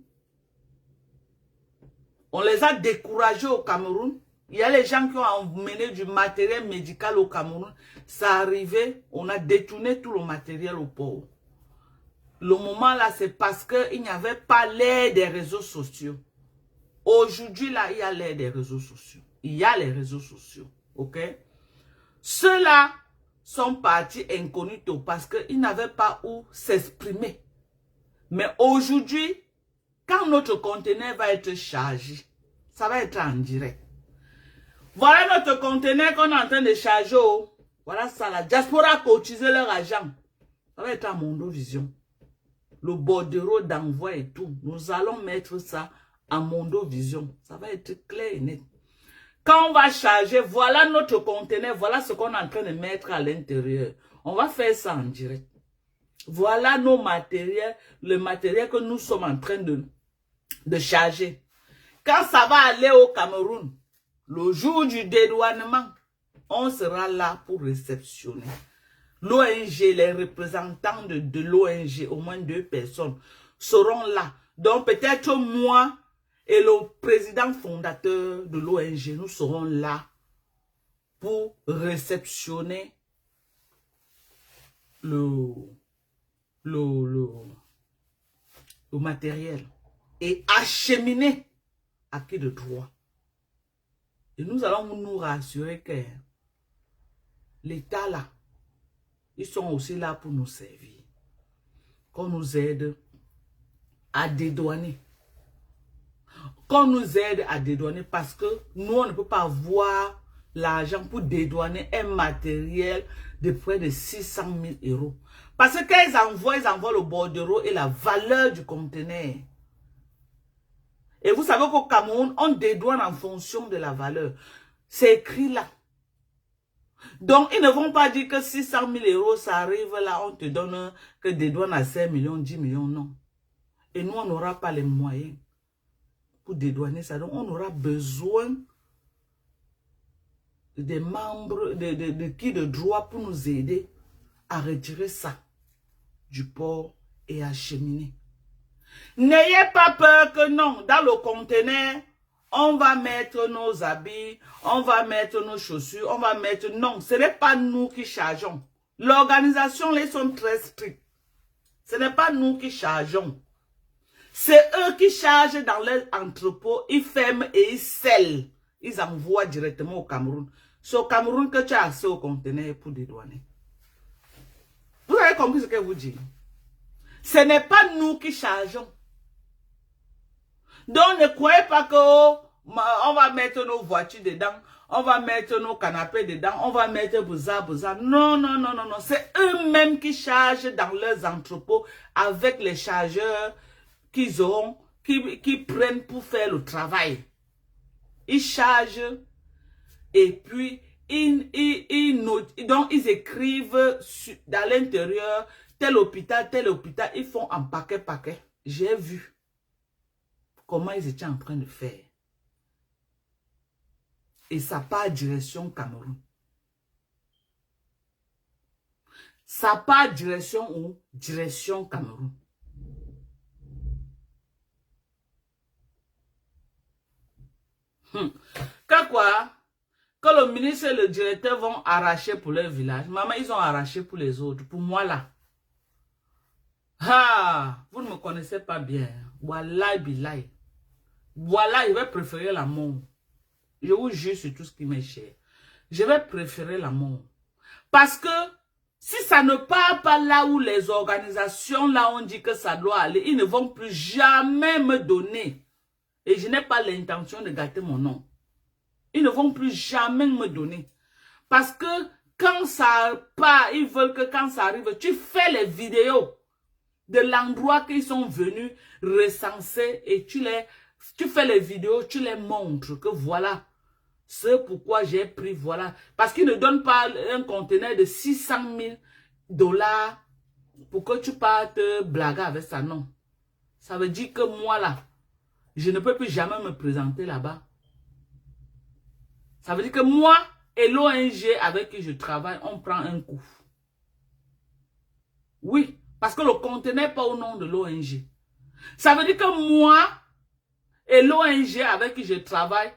On les a découragés au Cameroun. Il y a les gens qui ont emmené du matériel médical au Cameroun. Ça arrivait, on a détourné tout le matériel aux pauvres. Le moment là, c'est parce qu'il n'y avait pas l'aide des réseaux sociaux. Aujourd'hui, là, il y a l'aide des réseaux sociaux. Il y a les réseaux sociaux. Ok? Ceux-là sont partis incognito parce qu'ils n'avaient pas où s'exprimer. Mais aujourd'hui, quand notre conteneur va être chargé, ça va être en direct. Voilà notre conteneur qu'on est en train de charger. Voilà ça, la diaspora a cotisé leur argent. Ça va être en Mondovision. Le bordereau d'envoi et tout. Nous allons mettre ça en Mondovision. Ça va être clair et net. Quand on va charger, voilà notre conteneur, voilà ce qu'on est en train de mettre à l'intérieur. On va faire ça en direct. Voilà nos matériels, le matériel que nous sommes en train de charger. Quand ça va aller au Cameroun, le jour du dédouanement, on sera là pour réceptionner. L'ONG, les représentants de l'ONG, au moins 2 personnes, seront là. Donc peut-être moi et le président fondateur de l'ONG, nous serons là pour réceptionner le matériel et acheminer à qui de droit. Et nous allons nous rassurer que l'État là, ils sont aussi là pour nous servir. Qu'on nous aide à dédouaner. Qu'on nous aide à dédouaner parce que nous, on ne peut pas avoir l'argent pour dédouaner un matériel de près de 600 000 €. Parce que quand ils envoient le bordereau et la valeur du conteneur. Et vous savez qu'au Cameroun, on dédouane en fonction de la valeur. C'est écrit là. Donc, ils ne vont pas dire que 600 000 €, ça arrive là, on te donne que des douanes à 5 millions, 10 millions, non. Et nous, on n'aura pas les moyens pour dédouaner ça. Donc, on aura besoin des membres, de qui de droit pour nous aider à retirer ça du port et à acheminer. N'ayez pas peur que non, dans le conteneur, on va mettre nos habits, on va mettre nos chaussures, on va mettre... Non, ce n'est pas nous qui chargeons. L'organisation, les sont très stricts. Ce n'est pas nous qui chargeons. C'est eux qui chargent dans leur entrepôt, ils ferment et ils scellent. Ils envoient directement au Cameroun. C'est au Cameroun que tu as accès au conteneur pour dédouaner. Vous avez compris ce que je vous dis? Ce n'est pas nous qui chargeons. Donc ne croyez pas que on va mettre nos voitures dedans, on va mettre nos canapés dedans, on va mettre bouza. Non, non, non, non, non. C'est eux-mêmes qui chargent dans leurs entrepôts avec les chargeurs qu'ils auront, qui prennent pour faire le travail. Ils chargent et puis donc ils écrivent dans l'intérieur tel hôpital, ils font en paquet. J'ai vu comment ils étaient en train de faire. Et ça part direction Cameroun. Ça part direction où? Direction Cameroun. Quand quoi? Quand le ministre et le directeur vont arracher pour leur village, maman, ils ont arraché pour les autres. Pour moi, là. Ah, vous ne me connaissez pas bien. Wallah, billahi. Voilà, je vais préférer la mort. Je vous jure sur tout ce qui m'est cher. Je vais préférer la mort. Parce que si ça ne part pas là où les organisations, là, ont dit que ça doit aller, ils ne vont plus jamais me donner. Et je n'ai pas l'intention de gâter mon nom. Ils ne vont plus jamais me donner. Parce que quand ça part, ils veulent que quand ça arrive, tu fais les vidéos de l'endroit qu'ils sont venus recenser et tu fais les vidéos, tu les montres que voilà, c'est pourquoi j'ai pris, voilà. Parce qu'ils ne donnent pas un conteneur de 600 000 $ pour que tu partes blaguer avec ça, non. Ça veut dire que moi là, je ne peux plus jamais me présenter là-bas. Ça veut dire que moi et l'ONG avec qui je travaille, on prend un coup. Oui, parce que le conteneur n'est pas au nom de l'ONG. Ça veut dire que moi et l'ONG avec qui je travaille,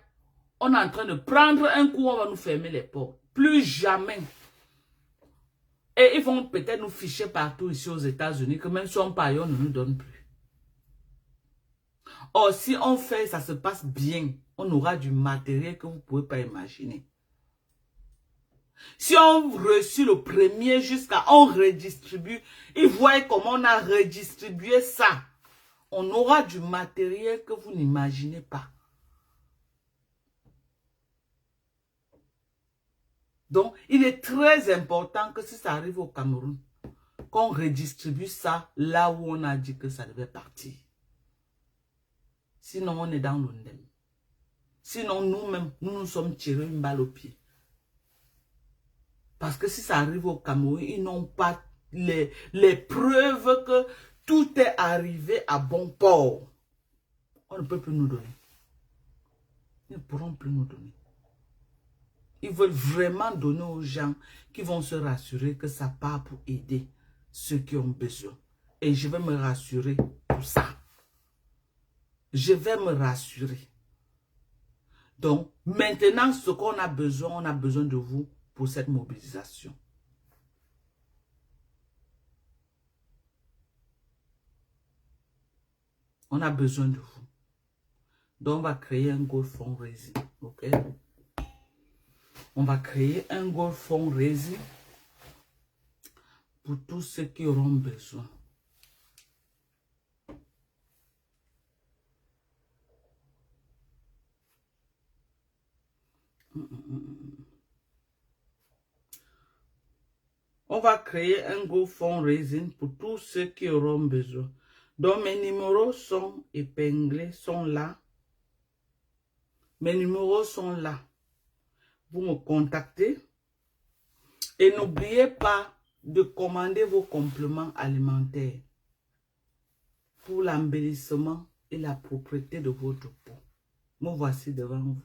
on est en train de prendre un coup, on va nous fermer les portes. Plus jamais. Et ils vont peut-être nous ficher partout ici aux États-Unis, que même si on paye, on ne nous donne plus. Or, si on fait, ça se passe bien, on aura du matériel que vous ne pouvez pas imaginer. Si on reçut le premier jusqu'à, on redistribue, ils voient comment on a redistribué ça. On aura du matériel que vous n'imaginez pas. Donc, il est très important que si ça arrive au Cameroun, qu'on redistribue ça là où on a dit que ça devait partir. Sinon, on est dans l'ondem. Sinon, nous-mêmes, nous nous sommes tirés une balle au pied. Parce que si ça arrive au Cameroun, ils n'ont pas les preuves que tout est arrivé à bon port. On ne peut plus nous donner. Ils ne pourront plus nous donner. Ils veulent vraiment donner aux gens qui vont se rassurer que ça part pour aider ceux qui ont besoin. Et je vais me rassurer pour ça. Je vais me rassurer. Donc, maintenant, ce qu'on a besoin, on a besoin de vous pour cette mobilisation. On a besoin de vous. Donc, on va créer un GoFundMe, ok? On va créer un gold fundraising pour tous ceux qui auront besoin. On va créer un gold fundraising pour tous ceux qui auront besoin. Donc mes numéros sont épinglés, sont là. Mes numéros sont là. Vous me contactez. Et n'oubliez pas de commander vos compléments alimentaires pour l'embellissement et la propreté de votre peau. Me voici devant vous.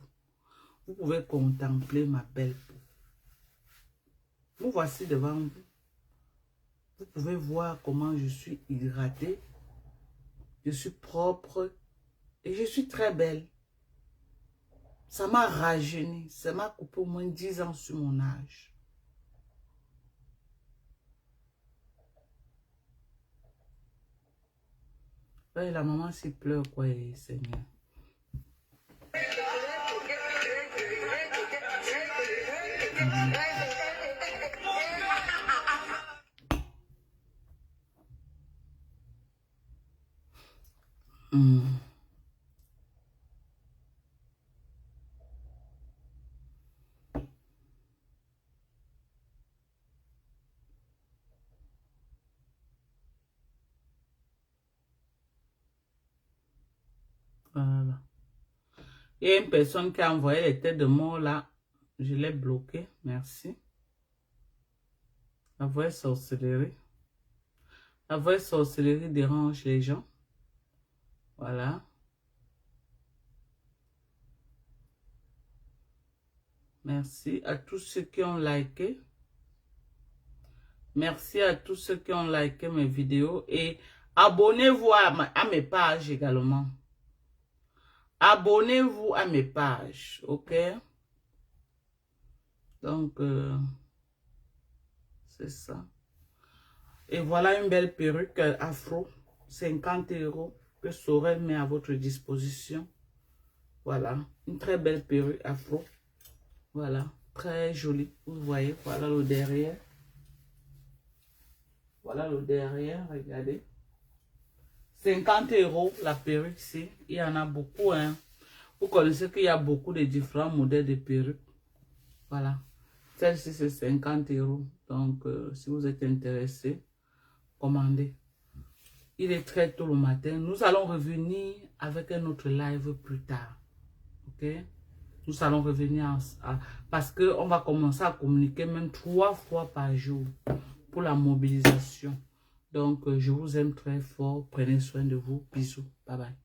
Vous pouvez contempler ma belle peau. Me voici devant vous. Vous pouvez voir comment je suis hydratée. Je suis propre et je suis très belle. Ça m'a rajeuni. Ça m'a coupé au moins 10 ans sur mon âge. Ouais, la maman s'y pleure, quoi, Seigneur. Voilà. Il y a une personne qui a envoyé les têtes de mort là. Je l'ai bloqué. Merci. La vraie sorcellerie. La vraie sorcellerie dérange les gens. Voilà. Merci à tous ceux qui ont liké. Merci à tous ceux qui ont liké mes vidéos. Et abonnez-vous à mes pages également. Abonnez-vous à mes pages. Ok? Donc, c'est ça. Et voilà une belle perruque afro. 50 € que Sorel met à votre disposition. Voilà. Une très belle perruque afro. Voilà. Très jolie. Vous voyez. Voilà le derrière. Voilà le derrière. Regardez. 50 € la perruque ici. Il y en a beaucoup. Hein. Vous connaissez qu'il y a beaucoup de différents modèles de perruques. Voilà. Celle-ci, c'est 50 €. Donc, si vous êtes intéressé, commandez. Il est très tôt le matin. Nous allons revenir avec un autre live plus tard. Ok? Nous allons revenir parce qu'on va commencer à communiquer même 3 fois par jour pour la mobilisation. Donc, je vous aime très fort. Prenez soin de vous. Bisous. Bye bye.